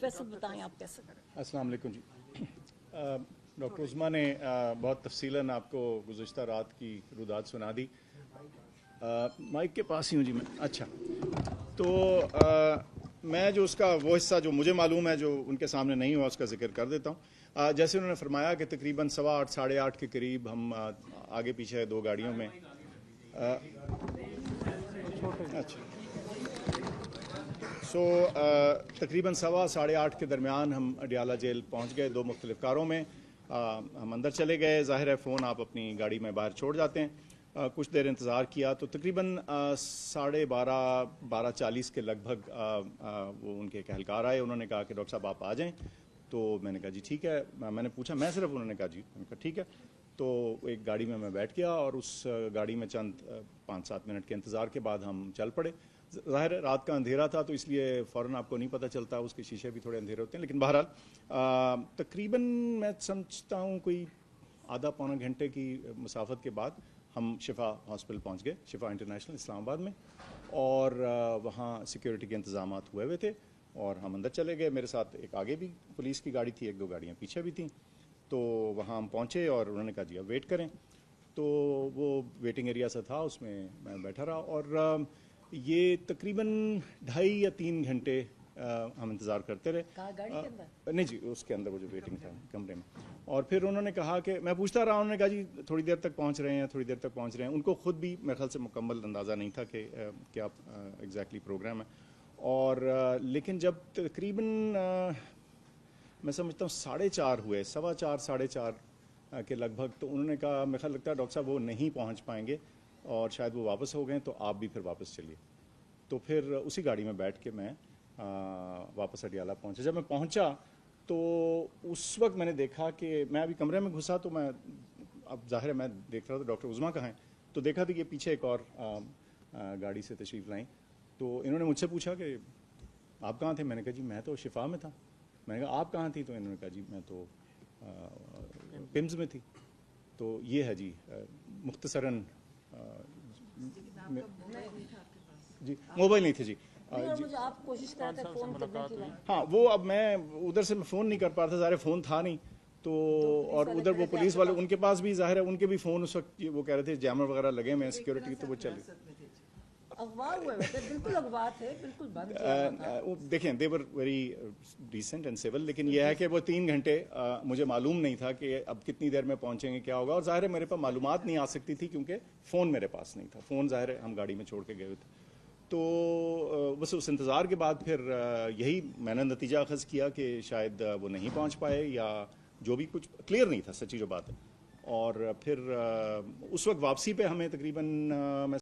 फैसल बताएं आप कैसे करें। अस्सलाम वालेकुम जी। डॉक्टर उस्मा ने बहुत तफसीलन आपको गुज़श्ता रात की रुदात सुना दी। माइक के पास ही हूँ जी मैं। अच्छा, तो मैं जो उसका वो हिस्सा जो मुझे मालूम है, जो उनके सामने नहीं हुआ, उसका जिक्र कर देता हूँ। जैसे उन्होंने फरमाया कि तकरीबन 8:15 साढ़े 8 के करीब हम आगे पीछे दो गाड़ियों में अच्छा तकरीबन 8:15 के दरमियान हम अडियाला जेल पहुँच गए। दो मुख्तलिफ कारों में हम अंदर चले गए। ज़ाहिर है फ़ोन आप अपनी गाड़ी में बाहर छोड़ जाते हैं। कुछ देर इंतज़ार किया तो तकरीबन 12:30 के लगभग वो उनके एक एहलकार आए। उन्होंने कहा कि डॉक्टर साहब आप आ जाएं। तो मैंने कहा जी ठीक है। मैंने पूछा मैं सिर्फ, उन्होंने कहा जी। मैंने कहा ठीक है। तो एक गाड़ी में मैं बैठ गया और उस गाड़ी में चंद 5-7 मिनट के इंतज़ार के बाद हम चल पड़े। ज़ाहिर रात का अंधेरा था तो इसलिए फ़ौरन आपको नहीं पता चलता, उसके शीशे भी थोड़े अंधेरे होते हैं। लेकिन बहरहाल तकरीबन मैं समझता हूँ कोई आधा पौना घंटे की मुसाफत के बाद हम शिफा हॉस्पिटल पहुँच गए, शिफा इंटरनेशनल इस्लामाबाद में। और वहाँ सिक्योरिटी के इंतजाम हुए थे और हम अंदर चले गए। मेरे साथ एक आगे भी पुलिस की गाड़ी थी, एक दो गाड़ियाँ पीछे भी थीं। तो वहाँ हम पहुँचे और उन्होंने कहा जी अब वेट करें। तो वो वेटिंग एरिया सा था, उसमें मैं बैठा रहा और ये तकरीबन 2.5 या 3 घंटे हम इंतज़ार करते रहे। गाड़ी के अंदर? नहीं जी, उसके अंदर वो जो वेटिंग था कमरे में। और फिर उन्होंने कहा कि मैं पूछता रहा, उन्होंने कहा जी थोड़ी देर तक पहुंच रहे हैं, थोड़ी देर तक पहुंच रहे हैं। उनको खुद भी मेरे ख्याल से मुकम्मल अंदाज़ा नहीं था कि क्या एग्जैक्टली प्रोग्राम है। और लेकिन जब तकरीबन मैं समझता हूँ 4:30 हुए, 4:15 4:30 के लगभग, तो उन्होंने कहा मेरे ख्याल लगता है डॉक्टर साहब वो नहीं पहुँच पाएंगे और शायद वो वापस हो गए, तो आप भी फिर वापस चलिए। तो फिर उसी गाड़ी में बैठ के मैं वापस अडियाला पहुंचा। जब मैं पहुंचा तो उस वक्त मैंने देखा कि मैं अभी कमरे में घुसा तो मैं, अब ज़ाहिर है मैं देख रहा था डॉक्टर उज़मा कहाँ हैं। तो देखा था कि पीछे एक और गाड़ी से तशरीफ़ लाई। तो इन्होंने मुझसे पूछा कि आप कहाँ थे। मैंने कहा जी मैं तो शिफा में था। मैंने कहा आप कहाँ थी। तो इन्होंने कहा जी मैं तो पिम्स में थी। तो ये है जी मुख्तसरन जी मोबाइल नहीं थे जी। मुझे आप कोशिश कर रहे थे फोन करने की। हाँ, वो अब मैं उधर से फ़ोन नहीं कर पा रहा था, ज़ाहिर फ़ोन था नहीं। तो और उधर वो पुलिस वाले, उनके पास भी ज़ाहिर है उनके भी फ़ोन उस वक्त वो कह रहे थे जैमर वगैरह लगे में सिक्योरिटी, तो वो चले अगवा हुए थे, बिल्कुल अगवा थे, बिल्कुल बंद किया। देखें they were very decent and civil. लेकिन यह है कि वो 3 घंटे मुझे मालूम नहीं था कि अब कितनी देर में पहुंचेंगे, क्या होगा। और ज़ाहिर है मेरे पास मालूमात नहीं आ सकती थी क्योंकि फ़ोन मेरे पास नहीं था। फ़ोन ज़ाहिर है हम गाड़ी में छोड़ के गए थे। तो बस उस इंतज़ार के बाद फिर यही मैंने नतीजा अखज़ किया कि शायद वो नहीं पहुंच पाए या जो भी, कुछ क्लियर नहीं था सच्ची जो बात है। और फिर उस वक्त वापसी पे हमें तकरीबन मैं